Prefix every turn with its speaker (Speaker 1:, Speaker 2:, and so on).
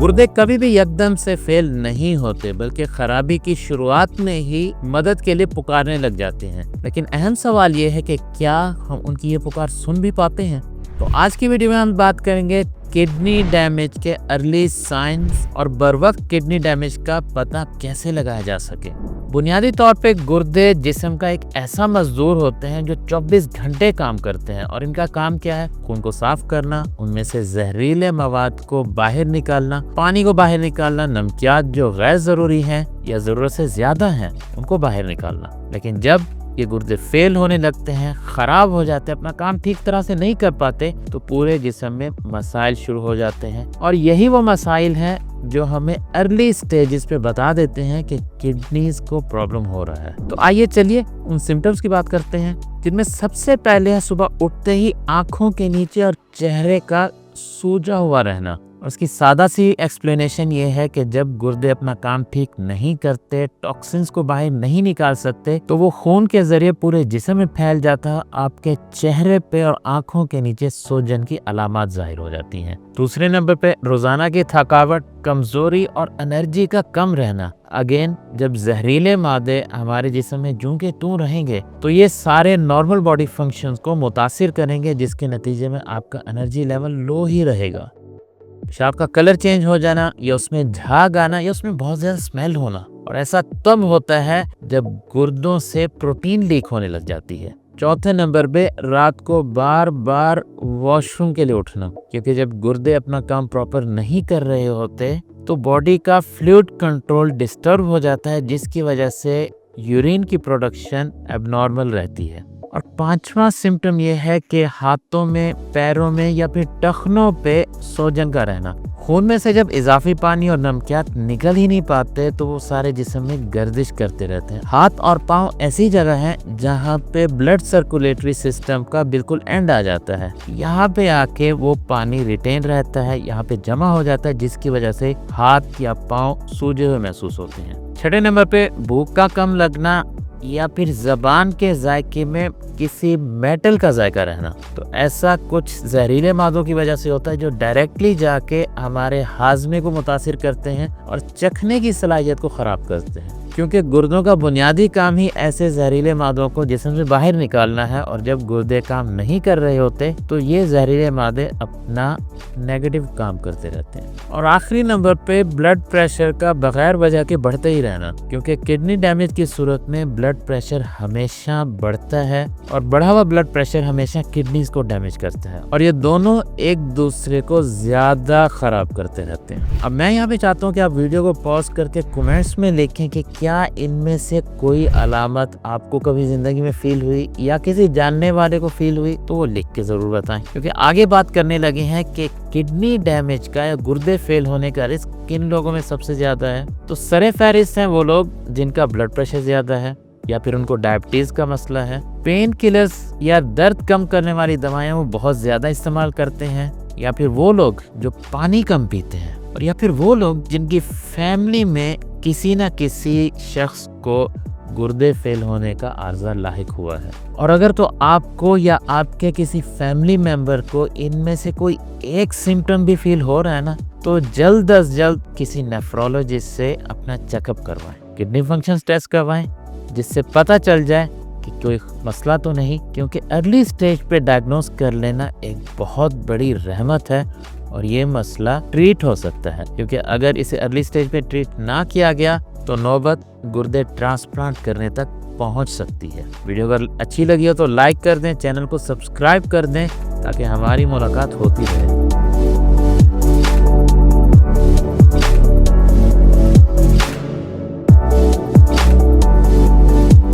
Speaker 1: गुर्दे कभी भी एकदम से फेल नहीं होते, बल्कि खराबी की शुरुआत में ही मदद के लिए पुकारने लग जाते हैं। लेकिन अहम सवाल ये है कि क्या हम उनकी ये पुकार सुन भी पाते हैं? तो आज की वीडियो में हम बात करेंगे किडनी डैमेज के अर्ली साइंस और बरवक्त किडनी डैमेज का पता कैसे लगाया जा सके। बुनियादी तौर पे गुर्दे जिस्म का एक ऐसा मजदूर होते हैं जो 24 घंटे काम करते हैं और इनका काम क्या है? खून को साफ करना, उनमें से जहरीले मवाद को बाहर निकालना, पानी को बाहर निकालना, नमकियात जो गैर जरूरी हैं या जरूरत से ज्यादा हैं उनको बाहर निकालना। लेकिन जब ये गुर्दे फेल होने लगते हैं, खराब हो जाते हैं, अपना काम ठीक तरह से नहीं कर पाते, तो पूरे जिस्म में मसाइल शुरू हो जाते हैं। और यही वो मसाइल हैं जो हमें अर्ली स्टेजेस पे बता देते हैं कि किडनीज को प्रॉब्लम हो रहा है। तो आइए चलिए उन सिम्टम्स की बात करते हैं, जिनमें सबसे पहले है सुबह उठते ही आंखों के नीचे और चेहरे का सूजा हुआ रहना। उसकी सादा सी एक्सप्लेनेशन ये है कि जब गुर्दे अपना काम ठीक नहीं करते, टॉक्सिन्स को बाहर नहीं निकाल सकते, तो वो खून के जरिए पूरे जिस्म में फैल जाता है। आपके चेहरे पे और आंखों के नीचे सूजन की अलामत जाहिर हो जाती हैं। दूसरे नंबर पे रोजाना की थकावट, कमजोरी और एनर्जी का कम रहना। अगेन, जब जहरीले मादे हमारे जिस्म में जूं के त्यों रहेंगे तो ये सारे नॉर्मल बॉडी फंक्शंस को मुतासिर करेंगे, जिसके नतीजे में आपका एनर्जी लेवल लो ही रहेगा। पेशाब का कलर चेंज हो जाना या उसमें झाग आना या उसमें बहुत ज्यादा स्मेल होना, और ऐसा तब होता है जब गुर्दों से प्रोटीन लीक होने लग जाती है। चौथे नंबर पे रात को बार बार वॉशरूम के लिए उठना, क्योंकि जब गुर्दे अपना काम प्रॉपर नहीं कर रहे होते तो बॉडी का फ्लूइड कंट्रोल डिस्टर्ब हो जाता है, जिसकी वजह से यूरिन की प्रोडक्शन एबनॉर्मल रहती है। और पांचवा सिम्टम ये है कि हाथों में, पैरों में या फिर टखनों पे सूजन का रहना। खून में से जब इजाफी पानी और नमकियात निकल ही नहीं पाते तो वो सारे जिस्म में गर्दिश करते रहते हैं। हाथ और पाँव ऐसी जगह है जहाँ पे ब्लड सर्कुलेटरी सिस्टम का बिल्कुल एंड आ जाता है। यहाँ पे आके वो पानी रिटेन रहता है, यहाँ पे जमा हो जाता है, जिसकी वजह से हाथ या पाँव सूजे हुए महसूस होते हैं। छठे नंबर पे भूख का कम लगना या फिर जबान के जायके में किसी मेटल का जायका रहना। तो ऐसा कुछ जहरीले मादों की वजह से होता है जो डायरेक्टली जाके हमारे हाजमे को मुतासिर करते हैं और चखने की सलाहियत को खराब करते हैं, क्योंकि गुर्दों का बुनियादी काम ही ऐसे जहरीले मादों को जिस्म से बाहर निकालना है। और जब गुर्दे काम नहीं कर रहे होते तो ये जहरीले मादे अपना नेगेटिव काम करते रहते हैं। और आखिरी नंबर पे ब्लड प्रेशर का बगैर वजह के बढ़ते ही रहना, क्योंकि किडनी डैमेज की सूरत में ब्लड प्रेशर हमेशा बढ़ता है और बढ़ा हुआ ब्लड प्रेशर हमेशा किडनीज को डैमेज करता है, और ये दोनों एक दूसरे को ज्यादा खराब करते रहते हैं। अब मैं यहाँ पे चाहता हूँ कि आप वीडियो को पॉज करके कमेंट्स में लिखें कि क्या इनमें से कोई अलामत आपको कभी जिंदगी में फील हुई या किसी जानने वाले को फील हुई, तो वो लिख के जरूर बताएं, क्योंकि आगे बात करने लगे हैं कि किडनी डैमेज का या गुर्दे फेल होने का रिस्क किन लोगों में सबसे ज्यादा है। तो सरे फहरिस्त हैं वो लोग जिनका ब्लड प्रेशर ज्यादा है, या फिर उनको डायबिटीज का मसला है, पेन किलर्स या दर्द कम करने वाली दवाएं वो बहुत ज्यादा इस्तेमाल करते हैं, या फिर वो लोग जो पानी कम पीते हैं, और या फिर वो लोग जिनकी फैमिली में किसी न किसी शख्स को गुर्दे फेल होने का आर्जा लाहिक हुआ है। और अगर तो आपको या आपके किसी फैमिली मेंबर को इनमें से कोई एक सिम्टम भी फील हो रहा है ना, तो जल्द अज जल्द किसी नेफ्रोलॉजिस्ट से अपना चेकअप करवाएं, किडनी फंक्शन टेस्ट करवाएं, जिससे पता चल जाए कि कोई मसला तो नहीं, क्योंकि अर्ली स्टेज पे डायग्नोस कर लेना एक बहुत बड़ी रहमत है और ये मसला ट्रीट हो सकता है। क्योंकि अगर इसे अर्ली स्टेज पे ट्रीट ना किया गया तो नौबत गुर्दे ट्रांसप्लांट करने तक पहुंच सकती है। वीडियो अगर अच्छी लगी हो तो लाइक कर दें, चैनल को सब्सक्राइब कर दें, ताकि हमारी मुलाकात होती रहे।